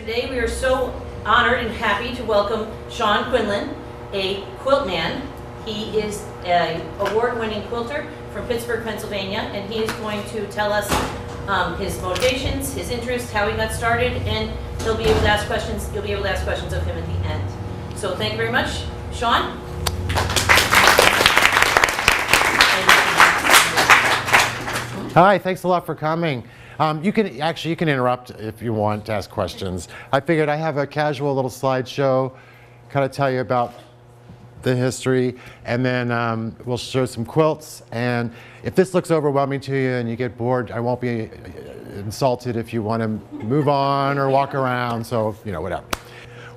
Today we are so honored and happy to welcome Shawn Quinlan, a quilt man. He is an award-winning quilter from Pittsburgh, Pennsylvania, and he is going to tell us his motivations, his interests, how he got started, and he'll be able to ask questions. You'll be able to ask questions of him at the end. So thank you very much, Shawn. Hi, thanks a lot for coming. You can interrupt if you want to ask questions. I figured I have a casual little slideshow, kind of tell you about the history, and then we'll show some quilts. And if this looks overwhelming to you and you get bored, I won't be insulted if you want to move on or walk around, so, you know, whatever.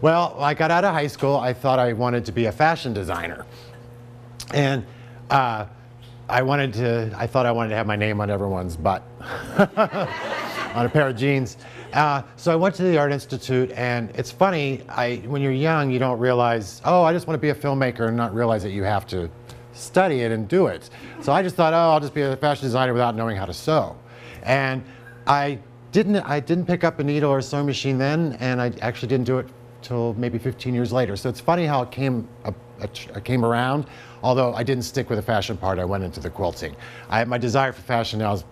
Well, I got out of high school, I thought I wanted to be a fashion designer. And I thought I wanted to have my name on everyone's butt on a pair of jeans. So I went to the Art Institute, and it's funny, when you're young, you don't realize, oh, I just want to be a filmmaker, and not realize that you have to study it and do it. So I just thought, oh, I'll just be a fashion designer without knowing how to sew. And I didn't pick up a needle or a sewing machine then, and I actually didn't do it till maybe 15 years later. So it's funny how it came around. Although I didn't stick with the fashion part, I went into the quilting. My desire for fashion now is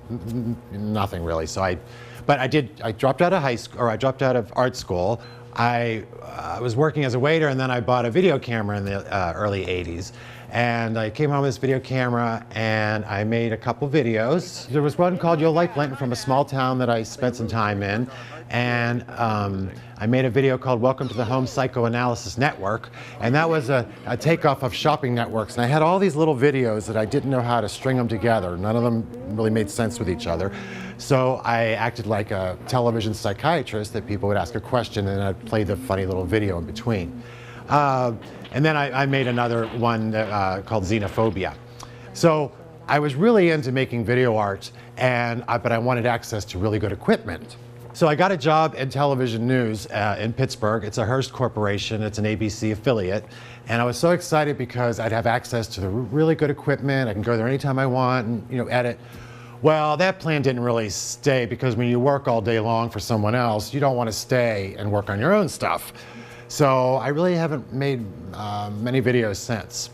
nothing really. So I dropped out of high school, or I dropped out of art school. I was working as a waiter, and then I bought a video camera in the early 80s. And I came home with this video camera, and I made a couple videos. There was one called You'll Like Blanton from a small town that I spent some time in. And I made a video called Welcome to the Home Psychoanalysis Network. And that was a takeoff of shopping networks. And I had all these little videos that I didn't know how to string them together. None of them really made sense with each other. So I acted like a television psychiatrist, that people would ask a question and I'd play the funny little video in between. And then I made another one called Xenophobia. So I was really into making video art, but I wanted access to really good equipment. So I got a job in television news in Pittsburgh. It's a Hearst Corporation. It's an ABC affiliate. And I was so excited because I'd have access to the really good equipment. I can go there anytime I want and, you know, edit. Well, that plan didn't really stay, because when you work all day long for someone else, you don't want to stay and work on your own stuff. So I really haven't made many videos since.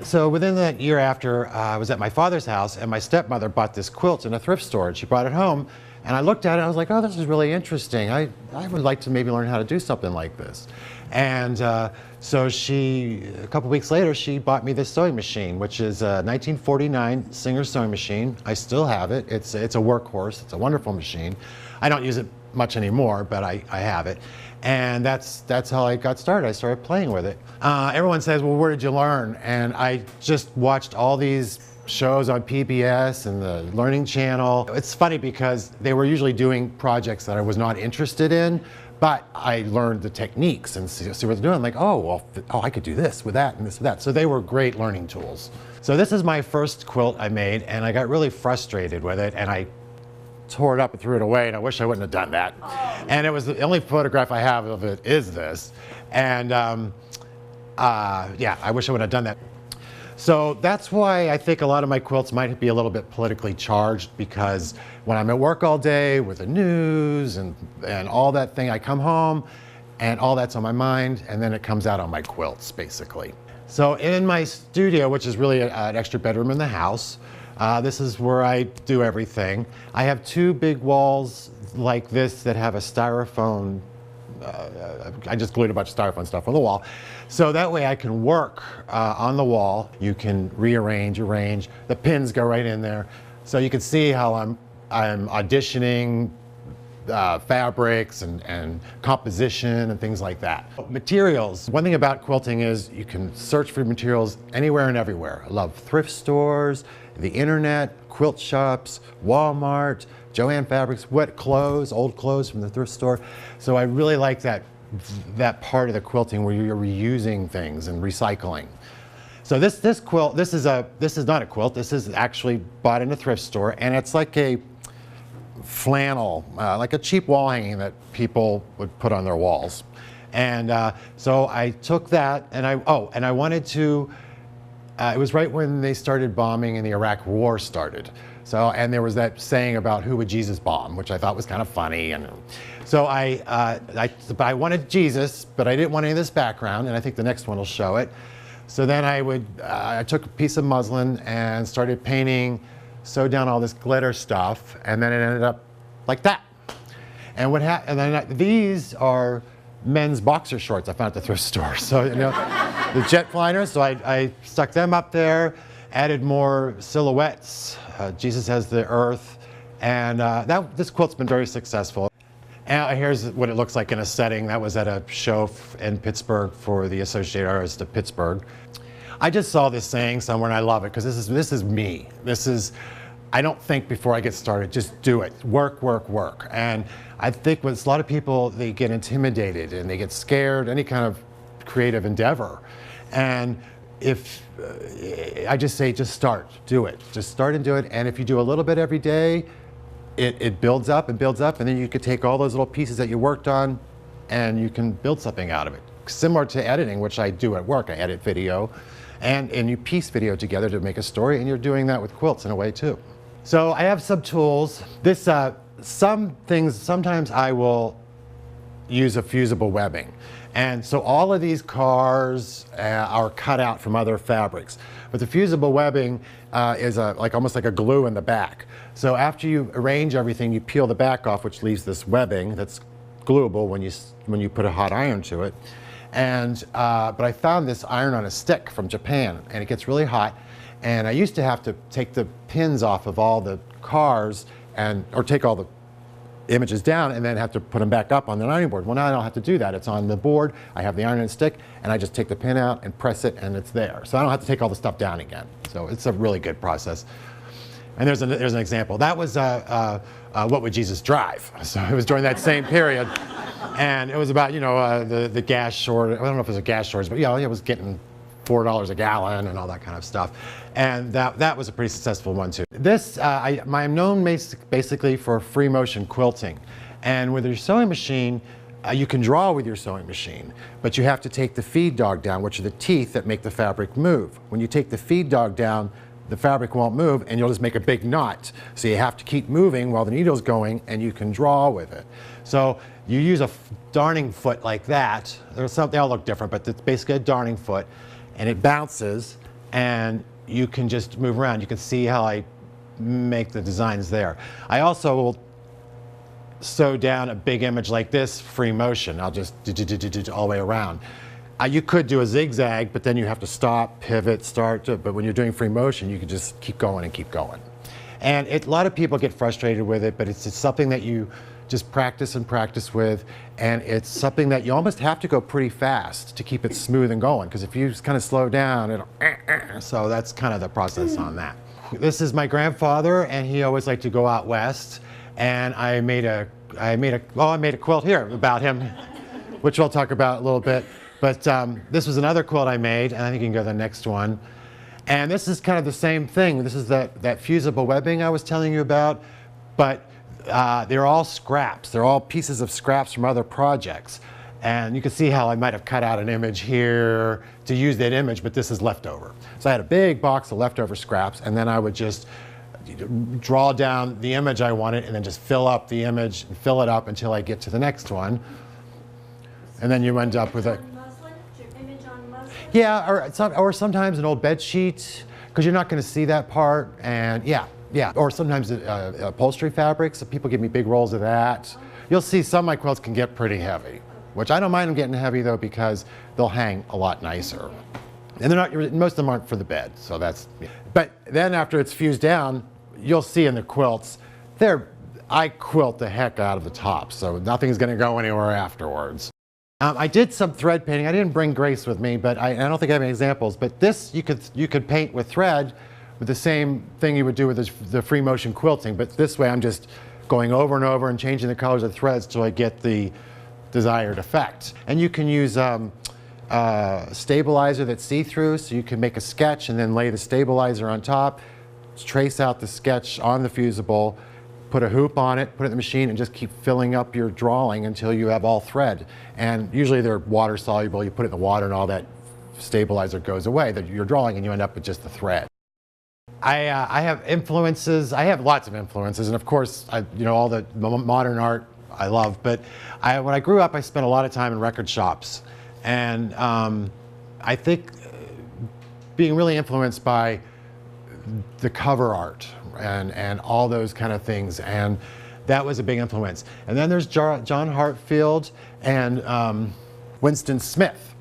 So within that year after, I was at my father's house, and my stepmother bought this quilt in a thrift store, and she brought it home. And I looked at it, and I was like, oh, this is really interesting. I would like to maybe learn how to do something like this. And so a couple weeks later, she bought me this sewing machine, which is a 1949 Singer sewing machine. I still have it. It's a workhorse. It's a wonderful machine. I don't use it much anymore, but I have it. And that's how I got started. I started playing with it. Everyone says, well, where did you learn? And I just watched all these shows on PBS and the Learning Channel. It's funny because they were usually doing projects that I was not interested in, but I learned the techniques and see what they're doing. I'm like, oh, well, I could do this with that and this with that. So they were great learning tools. So this is my first quilt I made, and I got really frustrated with it, and I tore it up and threw it away, and I wish I wouldn't have done that. Oh. And it was the only photograph I have of it is this. And yeah, I wish I would have done that. So that's why I think a lot of my quilts might be a little bit politically charged, because when I'm at work all day with the news and all that thing, I come home and all that's on my mind, and then it comes out on my quilts, basically. So in my studio, which is really an extra bedroom in the house, this is where I do everything. I have two big walls like this that have a styrofoam. I just glued a bunch of styrofoam stuff on the wall. So that way I can work on the wall. You can rearrange, arrange. The pins go right in there. So you can see how I'm auditioning fabrics and composition and things like that. Materials. One thing about quilting is you can search for materials anywhere and everywhere. I love thrift stores, the internet, quilt shops, Walmart, Joann Fabrics, wet clothes, old clothes from the thrift store. So I really like that part of the quilting where you're reusing things and recycling. So this quilt, this is not a quilt. This is actually bought in a thrift store, and it's like a flannel, like a cheap wall hanging that people would put on their walls. And so I took that, and I wanted to. It was right when they started bombing and the Iraq War started. So, and there was that saying about who would Jesus bomb, which I thought was kind of funny. And So I wanted Jesus, but I didn't want any of this background, and I think the next one will show it. So then I took a piece of muslin and started painting, sewed down all this glitter stuff, and then it ended up like that. And these are men's boxer shorts I found at the thrift store. So, you know, the jet liners, so I stuck them up there, added more silhouettes. Jesus has the earth, and this quilt's been very successful. And here's what it looks like in a setting. That was at a show in Pittsburgh for the Associated Artists of Pittsburgh. I just saw this saying somewhere, and I love it, because this is me. I don't think before I get started, just do it. Work, work, work. And I think with a lot of people, they get intimidated and they get scared, any kind of creative endeavor. And I just say, just start, do it. Just start and do it. And if you do a little bit every day, it builds up and builds up, and then you could take all those little pieces that you worked on and you can build something out of it. Similar to editing, which I do at work. I edit video and you piece video together to make a story, and you're doing that with quilts in a way too. So I have some tools. Sometimes I will use a fusible webbing. And so all of these cars are cut out from other fabrics. But the fusible webbing is almost like a glue in the back. So after you arrange everything, you peel the back off, which leaves this webbing that's gluable when you put a hot iron to it. But I found this iron on a stick from Japan, and it gets really hot. And I used to have to take the pins off of all the cars or take all the images down and then have to put them back up on the ironing board. Well, now I don't have to do that. It's on the board. I have the iron and stick, and I just take the pin out and press it, and it's there. So I don't have to take all the stuff down again. So it's a really good process. And there's an example. That was What Would Jesus Drive? So it was during that same period. And it was about, the gas shortage. I don't know if it was a gas shortage, but it was getting $4 a gallon and all that kind of stuff. And that was a pretty successful one too. I'm known basically for free motion quilting. And with your sewing machine, you can draw with your sewing machine, but you have to take the feed dog down, which are the teeth that make the fabric move. When you take the feed dog down, the fabric won't move, and you'll just make a big knot. So you have to keep moving while the needle's going, and you can draw with it. So you use a darning foot like that. They all look different, but it's basically a darning foot, and it bounces, and you can just move around. You can see how I make the designs there. I also will sew down a big image like this, free motion. I'll just all the way around. You could do a zigzag, but then you have to stop, pivot, start. But when you're doing free motion, you can just keep going and keep going. And a lot of people get frustrated with it, but it's just something that you just practice and practice with. And it's something that you almost have to go pretty fast to keep it smooth and going. Because if you just kind of slow down, it'll. So that's kind of the process on that. This is my grandfather, and he always liked to go out west. And I made a quilt here about him, which I'll talk about a little bit. But this was another quilt I made, and I think you can go to the next one. And this is kind of the same thing. This is that fusible webbing I was telling you about, but they're all scraps. They're all pieces of scraps from other projects. And you can see how I might have cut out an image here to use that image, but this is leftover. So I had a big box of leftover scraps, and then I would just draw down the image I wanted, and then just fill up the image and fill it up until I get to the next one. And then you end up with a... Yeah, or sometimes an old bed sheet, because you're not going to see that part. And yeah. Or sometimes upholstery fabrics. So people give me big rolls of that. You'll see some of my quilts can get pretty heavy, which I don't mind them getting heavy though, because they'll hang a lot nicer. And most of them aren't for the bed, so that's. But then after it's fused down, you'll see in the quilts, I quilt the heck out of the top, so nothing's going to go anywhere afterwards. I did some thread painting. I didn't bring Grace with me, but I don't think I have any examples. But this you could paint with thread with the same thing you would do with the free motion quilting. But this way I'm just going over and over and changing the colors of the threads till I get the desired effect. And you can use stabilizer that's see-through, so you can make a sketch and then lay the stabilizer on top, trace out the sketch on the fusible, put a hoop on it, put it in the machine, and just keep filling up your drawing until you have all thread. And usually they're water soluble. You put it in the water and all that stabilizer goes away, that you're drawing, and you end up with just the thread. I have influences. I have lots of influences, and of course, all the modern art I love. But when I grew up, I spent a lot of time in record shops. And I think being really influenced by the cover art and all those kind of things. And that was a big influence. And then there's John Hartfield and Winston Smith.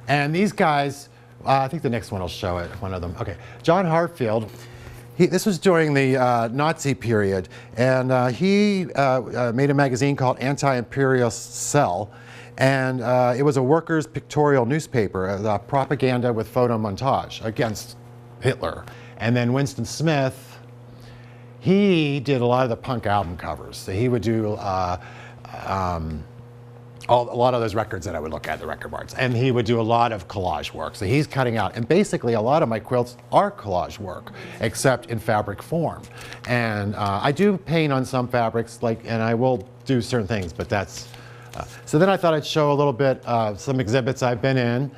And these guys, I think the next one will show it, one of them. Okay, John Hartfield, this was during the Nazi period, and he made a magazine called Anti-Imperial Cell, and it was a workers' pictorial newspaper, propaganda with photo montage against Hitler. And then Winston Smith, he did a lot of the punk album covers. So he would do a lot of those records that I would look at, the record marks. And he would do a lot of collage work. So he's cutting out. And basically a lot of my quilts are collage work, except in fabric form. And I do paint on some fabrics, and I will do certain things, but that's... so then I thought I'd show a little bit some exhibits I've been in.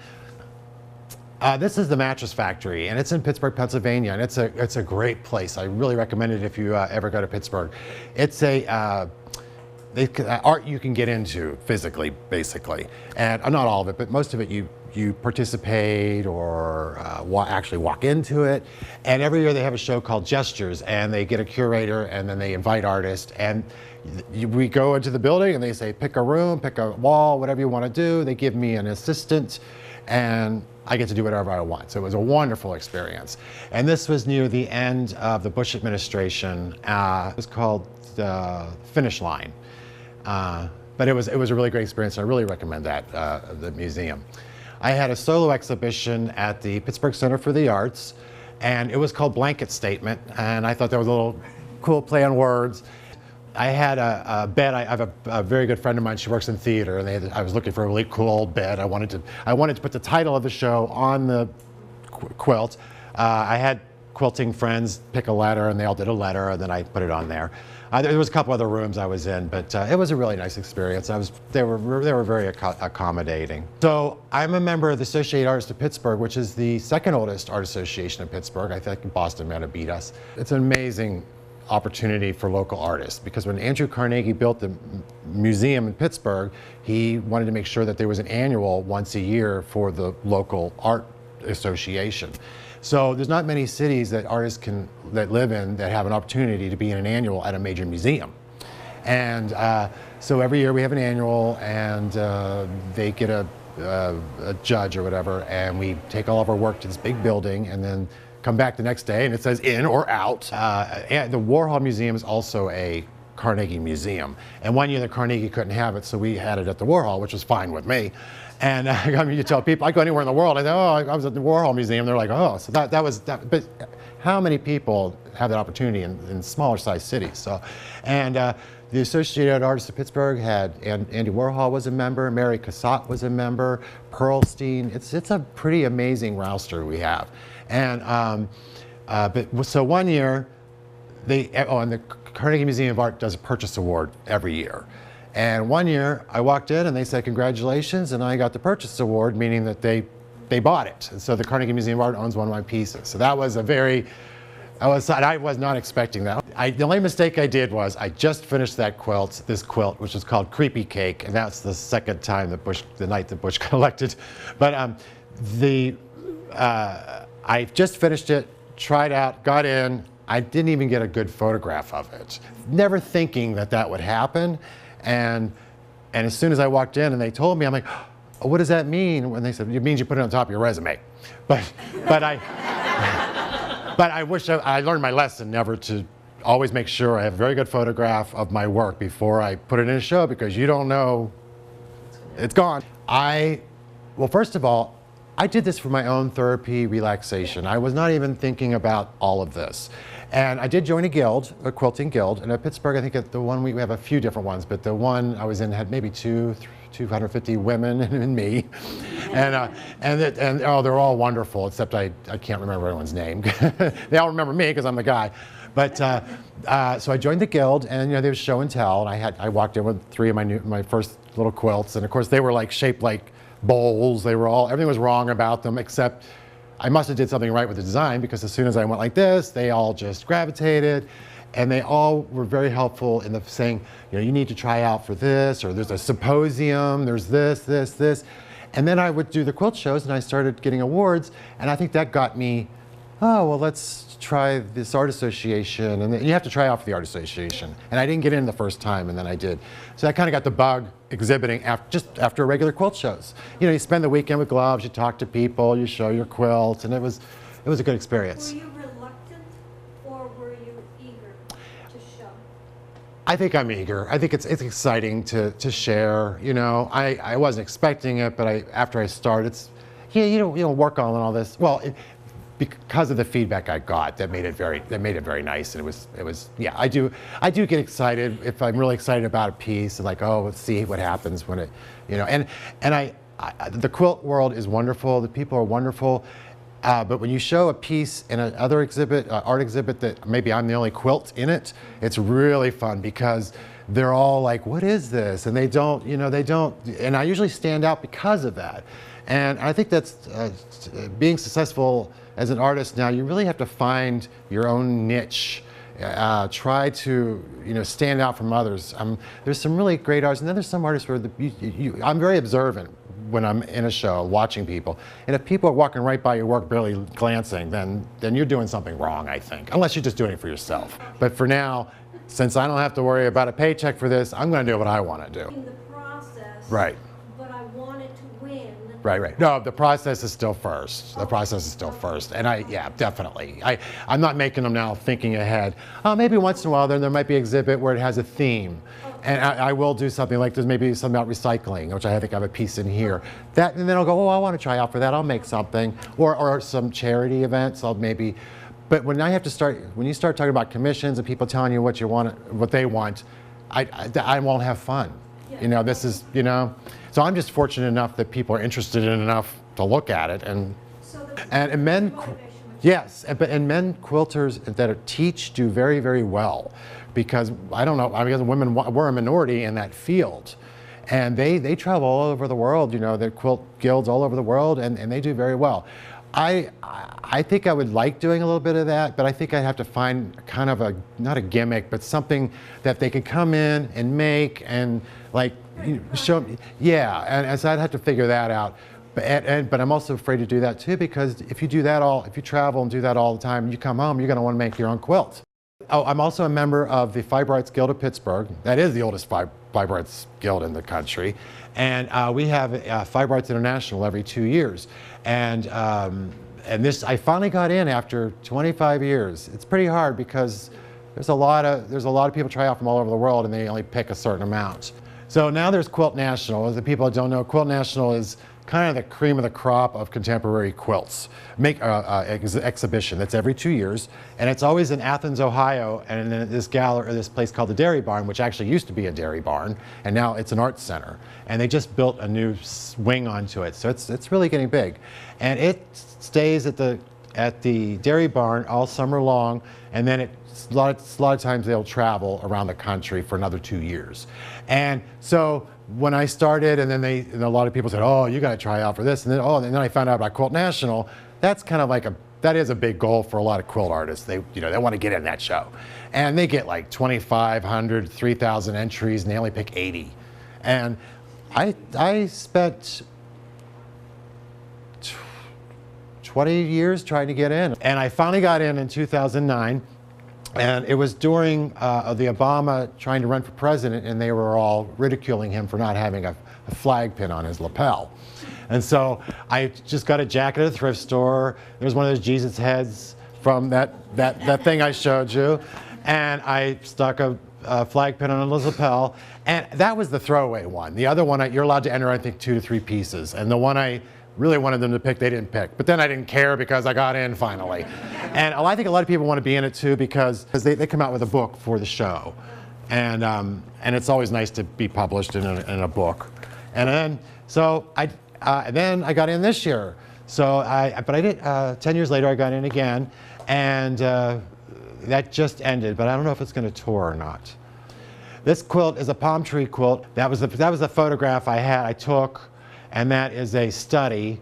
This is the Mattress Factory, and it's in Pittsburgh, Pennsylvania, and it's a great place. I really recommend it if you ever go to Pittsburgh. It's a art you can get into physically, basically, and not all of it, but most of it you participate or actually walk into it. And every year they have a show called Gestures, and they get a curator, and then they invite artists, and we go into the building, and they say pick a room, pick a wall, whatever you want to do. They give me an assistant, and I get to do whatever I want. So it was a wonderful experience. And this was near the end of the Bush administration. It was called Finish Line. But it was a really great experience. I really recommend that, the museum. I had a solo exhibition at the Pittsburgh Center for the Arts, and it was called Blanket Statement, and I thought that was a little cool play on words. I had a bed. I have a very good friend of mine. She works in theater, and I was looking for a really cool old bed. I wanted to put the title of the show on the quilt. I had quilting friends pick a letter, and they all did a letter, and then I put it on there. There was a couple other rooms I was in, but it was a really nice experience. They were very accommodating. So I'm a member of the Associated Artists of Pittsburgh, which is the second oldest art association in Pittsburgh. I think Boston might have beat us. It's an amazing opportunity for local artists, because when Andrew Carnegie built the museum in Pittsburgh, he wanted to make sure that there was an annual once a year for the local art association. So there's not many cities that artists that live in that have an opportunity to be in an annual at a major museum. And so every year we have an annual, and they get a judge or whatever, and we take all of our work to this big building, and then come back the next day and it says in or out. And the Warhol Museum is also a Carnegie museum. And one year the Carnegie couldn't have it, so we had it at the Warhol, which was fine with me. And I mean, you tell people, I go anywhere in the world, I say, oh, I was at the Warhol Museum. They're like, oh, so that was that. But how many people have that opportunity in smaller sized cities? So, and the Associated Artists of Pittsburgh had, Andy Warhol was a member, Mary Cassatt was a member, Pearlstein. It's a pretty amazing roster we have. And so one year, and the Carnegie Museum of Art does a purchase award every year. And one year I walked in and they said, congratulations, and I got the purchase award, meaning that they bought it. And so the Carnegie Museum of Art owns one of my pieces. So that was I was not expecting that. The only mistake I did was I just finished this quilt, which is called Creepy Cake, and that's the second time the night that Bush got elected. But I just finished it, tried out, got in. I didn't even get a good photograph of it. Never thinking that would happen. And as soon as I walked in and they told me, I'm like, oh, what does that mean? When they said, it means you put it on top of your resume. But I wish I learned my lesson, never to always make sure I have a very good photograph of my work before I put it in a show, because you don't know, it's gone. Well, first of all, I did this for my own therapy, relaxation. I was not even thinking about all of this. And I did join a guild, a quilting guild. And at Pittsburgh, I think at the one we have a few different ones, but the one I was in had maybe 250 women and me. And they're all wonderful, except I can't remember everyone's name. They all remember me because I'm the guy. But so I joined the guild, and there was show and tell. And I walked in with 3 of my first little quilts, and of course they were like shaped like bowls. Everything was wrong about them, except I must have did something right with the design, because as soon as I went like this, they all just gravitated. And they all were very helpful in the saying, you need to try out for this, or there's a symposium, there's this. And then I would do the quilt shows, and I started getting awards, and I think that got me, oh, well, let's try this art association. And then you have to try out for the art association. And I didn't get in the first time, and then I did. So I kind of got the bug exhibiting just after regular quilt shows. You spend the weekend with gloves, you talk to people, you show your quilt, and it was a good experience. Were you reluctant or were you eager to show? I think I'm eager. I think it's exciting to share. I wasn't expecting it, but after I started, you don't work on all this. Well, because of the feedback I got, that made it very nice, and it was yeah. I do get excited if I'm really excited about a piece, and like, oh, let's see what happens when it, and the quilt world is wonderful. The people are wonderful. But when you show a piece in another art exhibit that maybe I'm the only quilt in it, it's really fun because they're all like, what is this? And they don't, and I usually stand out because of that. And I think that's being successful as an artist now, you really have to find your own niche. Try to stand out from others. There's some really great artists, and then there's some artists where I'm very observant when I'm in a show watching people, and if people are walking right by your work barely glancing, then you're doing something wrong, I think, unless you're just doing it for yourself. But for now, since I don't have to worry about a paycheck for this, I'm going to do what I want to do. In the process, Right. but I wanted to win. Right. No, the process is still first. The process is still first. And definitely. I'm not making them now thinking ahead. Maybe once in a while there might be an exhibit where it has a theme. And I will do something like there's maybe something about recycling, which I think I have a piece in here. And then I'll go, oh, I want to try out for that. I'll make something. Or some charity events, but when you start talking about commissions and people telling you what they want, I won't have fun. This is, so I'm just fortunate enough that people are interested in enough to look at it. And men, yes, and men quilters that teach do very, very well, because I don't know, guess women, we're a minority in that field. And they travel all over the world, they're quilt guilds all over the world, and they do very well. I think I would like doing a little bit of that, but I think I'd have to find kind of not a gimmick, but something that they could come in and make and show. Yeah, and so I'd have to figure that out. But I'm also afraid to do that too, because if you travel and do that all the time, you come home, you're going to want to make your own quilt. Oh, I'm also a member of the Fiber Arts Guild of Pittsburgh. That is the oldest fiber arts guild in the country. And we have Fiber Arts International every 2 years. And I finally got in after 25 years. It's pretty hard because there's a lot of people try out from all over the world, and they only pick a certain amount. So now there's Quilt National. As the people that don't know, Quilt National is kind of the cream of the crop of contemporary quilts. Exhibition that's every 2 years, and it's always in Athens, Ohio, and in this place called the Dairy Barn, which actually used to be a dairy barn, and now it's an arts center. And they just built a new wing onto it, so it's really getting big. And it stays at the Dairy Barn all summer long, and then a lot of times they'll travel around the country for another 2 years. And so when I started, and then a lot of people said, oh, you got to try out for this, and then I found out about Quilt National. That's kind of that is a big goal for a lot of quilt artists. They want to get in that show, and they get like 2,500, 3,000 entries, and they only pick 80. And I spent 20 years trying to get in, and I finally got in 2009. And it was during the Obama trying to run for president, and they were all ridiculing him for not having a flag pin on his lapel. And so I just got a jacket at a thrift store. There was one of those Jesus heads from that thing I showed you, and I stuck a flag pin on his lapel, and that was the throwaway one. The other one, you're allowed to enter, I think, 2 to 3 pieces, and the one I really wanted them to pick, they didn't pick. But then I didn't care because I got in finally. And I think a lot of people want to be in it too because they come out with a book for the show. And it's always nice to be published in a book. And then, then I got in this year. So but I did, 10 years later I got in again, and that just ended, but I don't know if it's going to tour or not. This quilt is a palm tree quilt. That was the photograph I took. And that is a study,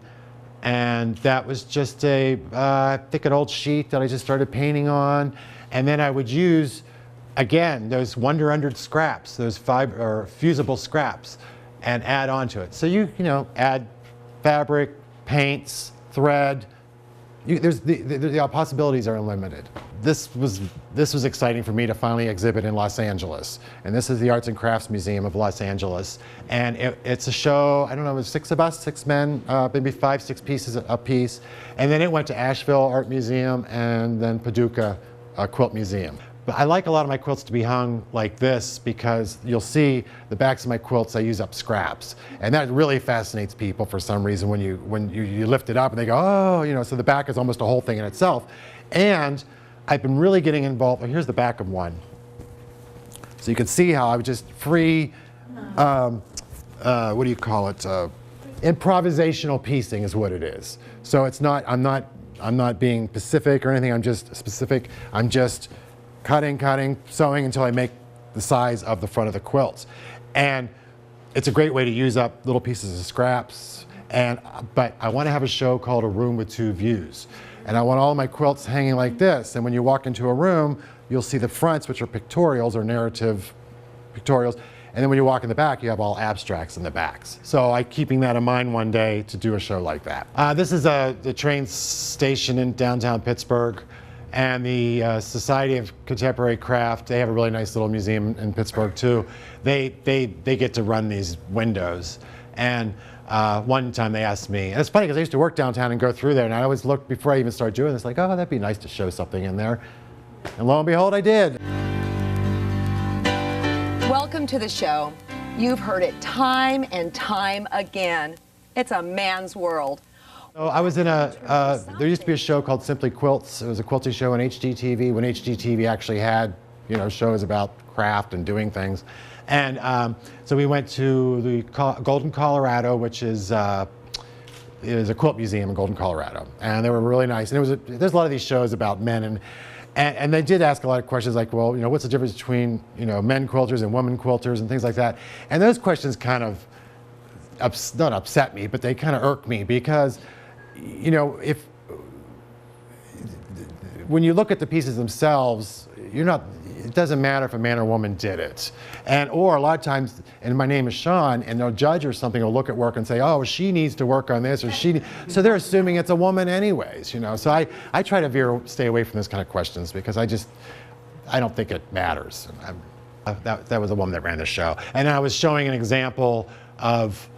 and that was just I think an old sheet that I just started painting on, and then I would use again, those Wonder Under scraps, those fusible scraps, and add on to it. So you add fabric, paints, thread. The possibilities are unlimited. This was exciting for me to finally exhibit in Los Angeles. And this is the Arts and Crafts Museum of Los Angeles. And it's a show, I don't know, it was 6 of us, 6 men, maybe 5, 6 pieces a piece. And then it went to Asheville Art Museum and then Paducah Quilt Museum. But I like a lot of my quilts to be hung like this because you'll see the backs of my quilts, I use up scraps. And that really fascinates people for some reason when you lift it up and they go, oh, so the back is almost a whole thing in itself. And I've been really getting involved. Here's the back of one. So you can see how I was just free, what do you call it? Improvisational piecing is what it is. So it's not, I'm not being specific or anything, I'm just specific. I'm just cutting, sewing until I make the size of the front of the quilts. And it's a great way to use up little pieces of scraps. But I want to have a show called A Room with Two Views. And I want all my quilts hanging like this. And when you walk into a room, you'll see the fronts, which are pictorials or narrative pictorials. And then when you walk in the back, you have all abstracts in the backs. So I'm keeping that in mind one day to do a show like that. This is the train station in downtown Pittsburgh. And the Society of Contemporary Craft, they have a really nice little museum in Pittsburgh too. They get to run these windows. And one time they asked me, and it's funny because I used to work downtown and go through there, and I always looked before I even started doing this, like, oh, that'd be nice to show something in there. And lo and behold, I did. Welcome to the show. You've heard it time and time again. It's a man's world. So I was in there used to be a show called Simply Quilts. It was a quilting show on HGTV when HGTV actually had, shows about craft and doing things. And so we went to the Golden, Colorado, which is a quilt museum in Golden, Colorado. And they were really nice. And there's a lot of these shows about men and they did ask a lot of questions like, well, what's the difference between, men quilters and women quilters and things like that. And those questions kind of, not upset me, but they kind of irk me because, when you look at the pieces themselves, it doesn't matter if a man or woman did it. Or a lot of times, and my name is Shawn, and a judge or something will look at work and say, oh, she needs to work on this, or so they're assuming it's a woman anyways, So I try to stay away from those kind of questions because I don't think it matters. That was a woman that ran the show. And I was showing an example of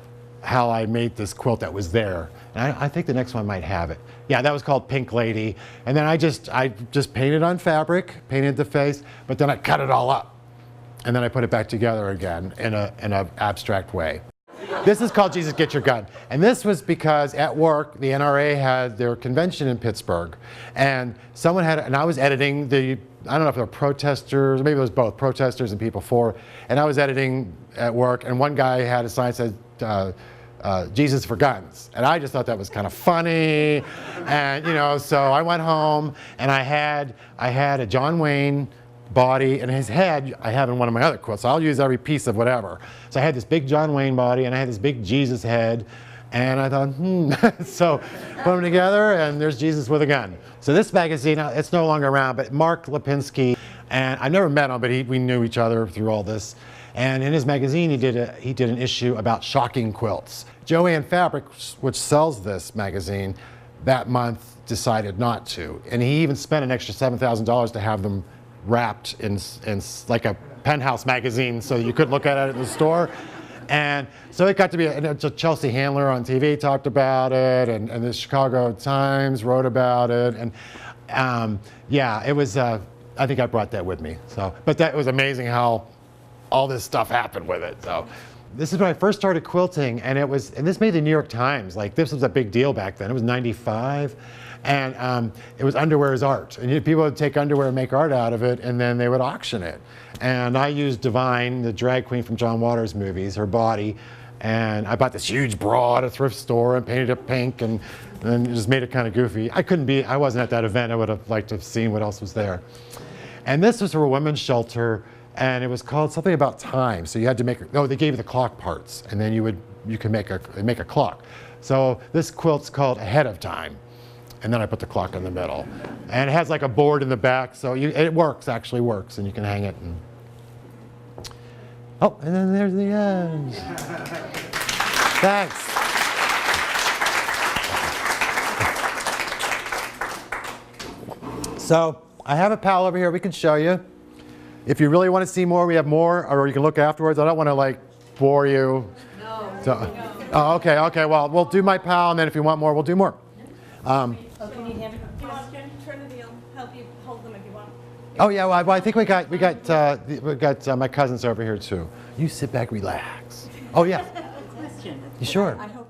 how I made this quilt that was there. And I think the next one might have it. Yeah, that was called Pink Lady. And then I just painted on fabric, painted the face, but then I cut it all up. And then I put it back together again in an abstract way. This is called Jesus Get Your Gun. And this was because at work, the NRA had their convention in Pittsburgh. And and I was editing I don't know if they're protesters, maybe it was both, protesters and people for, and I was editing at work, and one guy had a sign that said, Jesus for guns. And I just thought that was kind of funny. And, so I went home and I had a John Wayne body, and his head I have in one of my other quilts. So I'll use every piece of whatever. So I had this big John Wayne body and I had this big Jesus head. And I thought, so put them together and there's Jesus with a gun. So this magazine, it's no longer around, but Mark Lipinski, and I've never met him, but we knew each other through all this. And in his magazine, he did an issue about shocking quilts. Joanne Fabric, which sells this magazine, that month decided not to. And he even spent an extra $7,000 to have them wrapped in like a penthouse magazine so you could look at it in the store. And so it got to be, Chelsea Handler on TV talked about it, and the Chicago Times wrote about it. And yeah, it was, I think I brought that with me. So, but that was amazing how all this stuff happened with it. So this is when I first started quilting, and this made the New York Times. Like, this was a big deal back then. It was '95. And it was underwear as art. And people would take underwear and make art out of it, and then they would auction it. And I used Divine, the drag queen from John Waters' movies, her body. And I bought this huge bra at a thrift store and painted it pink and just made it kind of goofy. I wasn't at that event. I would have liked to have seen what else was there. And this was for a women's shelter, and it was called something about time. So you had to they gave you the clock parts, and then you could make a clock. So this quilt's called Ahead of Time. and then I put the clock in the middle. And it has like a board in the back, so it works, actually works, and you can hang it. Oh, and then there's the end. Thanks. So I have a pal over here we can show you. If you really want to see more, we have more, or you can look afterwards. I don't want to like bore you. No. So, oh, okay. Well, we'll do my pal, and then if you want more, we'll do more. Oh, do you need him? Do you want Trinity will help you hold them if you want. Oh yeah, well, I think we got my cousins over here too. You sit back, relax. Oh yeah. Question. You sure? I hope